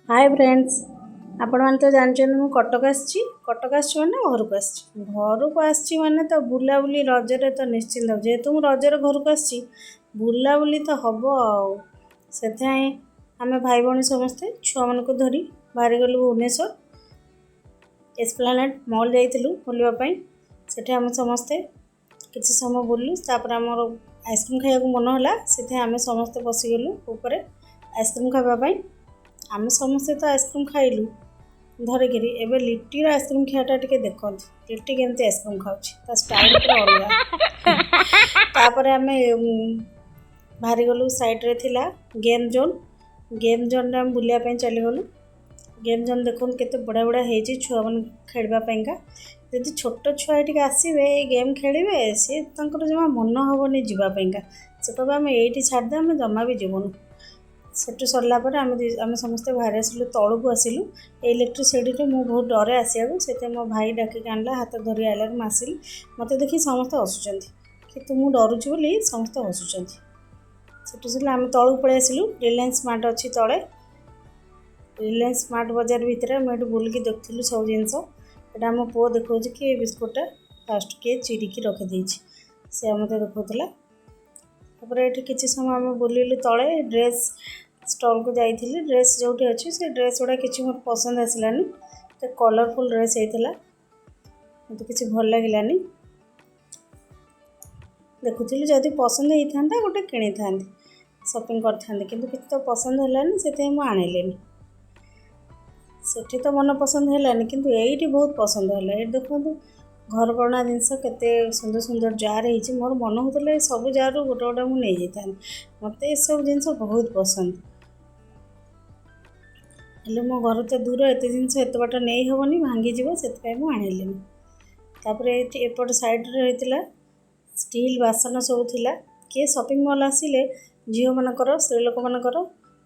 Hi friends, आपण मैंने तो जानते मु कटक मैंने घर को आसी माने तो बुलाबुली रजरे तो निश्चिंत जेहेतु मु रजर घर को आसी बुलाबुली तो हम से आम भाई भौणी समस्ते छुआ मान को धरी बाहरी गलु भुवनेश्वर एस्प्लानेड मॉल जाइलु बुलवाई से आम समस्ते किसी समय बुलू तापर आम आइसक्रीम खाया मन है से आम समस्ते बसीगलु ऊपर आइसक्रीम खावाई आम समस्ते तो आइसक्रीम खाइलु धरिकी एवं लिट्टीर आइसक्रीम खाटा टे देखते लिट्टी केमती आइसक्रीम खाऊँ स्टाइल पूरा अलग आम बाहरी गलु सैड्रे थिला गेम जोन आम बुलायापी चलीगलु गेम जोन देखो केते बड़ा बड़ा है छुआ मान खेलवाईका जदि छोट छुआ ये आसवे गेम खेलेंगे सी जमा मन हेनी जावाईका से कह आम ये छाड़दे आम जमा भी जीवनु सेठू सरला आम समस्ते बाहर आसलु तलू को आसलु इलेक्ट्रिसिटी मुझे बहुत डरे आसवा से मो भाई डाकिक आनला हाथ धरी आइला आसली मत देखी समस्ते हसुँच कि तू मुझे डरुचु बोली समस्ते हसुँच से आम तलू पलि आसलु रिलायंस स्मार्ट अच्छी तले रिलायंस स्मार्ट बाजार भितर मुझे बुलिकी देखुलु सब जिनस यहाँ मो पुओ देखा कि बिस्कुटा फास्ट किए चिड़िकी रखिदे से मत देखा ये किसी समय आम बुलू तले ड्रेस स्टॉल को जाइए ड्रेस जो अच्छी से ड्रेस गुड़ा कि मोर पसंद आसलानी तो कलरफुल ड्रेस होता मत किसी भल लगे देखुली जदि पसंद होता गोटे कि था शॉपिंग कर तो पसंद है से मुझे सेठी तो मन पसंद है कि ये बहुत पसंद है ये देखो घर करना जिनस केते सुंदर सुंदर जार है मोर मन होता सब जार गोटे गोटे मुझे नहीं मत ये सब जिनस बहुत पसंद हेल्ले मो घर तो दूर एत जिनस एत बाट नहीं हेनी भांगीज से मुझे तापर एपट साइड्रे होता स्टील बासन सब थिला किए शॉपिंग मॉल आसिले झील मानकर स्त्री लोक मानकर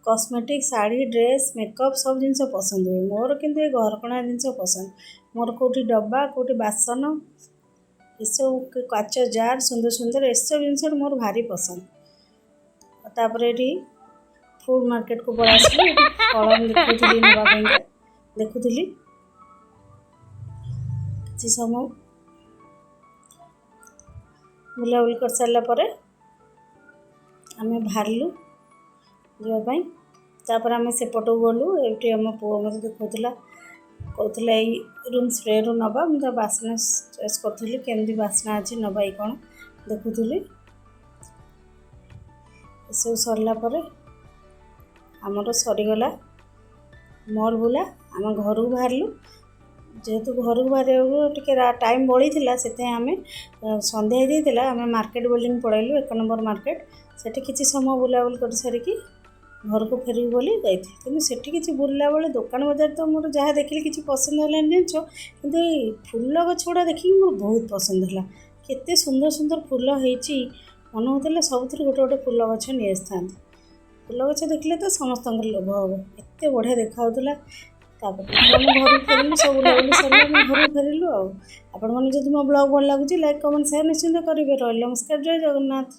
कॉस्मेटिक साड़ी ड्रेस मेकअप सब जिनस पसंद हुए मोर किंतु ये घरकणा जिनस पसंद मोर कोटी डब्बा कोटी बासन ये सब काच जार सुंदर सुंदर ये सब जिनस मोर भारी पसंद तापर ये फूड मार्केट को पड़ा फल देखुली नापी देखुली किसी समय बुलाबुली कर सारापर आम बाहरलु जावाई तापर आम सेपटू गलु ये आम पुओ मत देखा कहला रूम स्प्रे रू नवा मुझे बासना चॉइस करी केमती बासना अच्छी नवा ये कौन देखुली सब सरलापर आमर सरीगला मॉल बुला आम घर को बाहरलु जेहेतु घर को बाहर टे टाइम बड़ी से आम संध्या देता आम मार्केट बिल्डिंग पलैलु 1 नंबर मार्केट से किसी समय बुलाबुली कर सारिकी घर को फेर बोली जाइए कि किसी बुलला बेले दुकान बजार तो मोर जहाँ देखिली किसी पसंद है जान कि फूल गछ गुड़ा देखिए मोर बहुत पसंद है केते सुंदर सुंदर फूल होती मन होता सब गोटे गोटे फूल गछ नहीं आसता फूल गछ देखले तो समस्त लोभ हम एत बढ़िया देखा घर फेरलु सब बुलाबुली सर घर फेरलु आपण मैंने जब मो ब्लॉग भल लगुच लाइक कमेंट शेयर निश्चिंत करेंगे रही नमस्कार जय जगन्नाथ।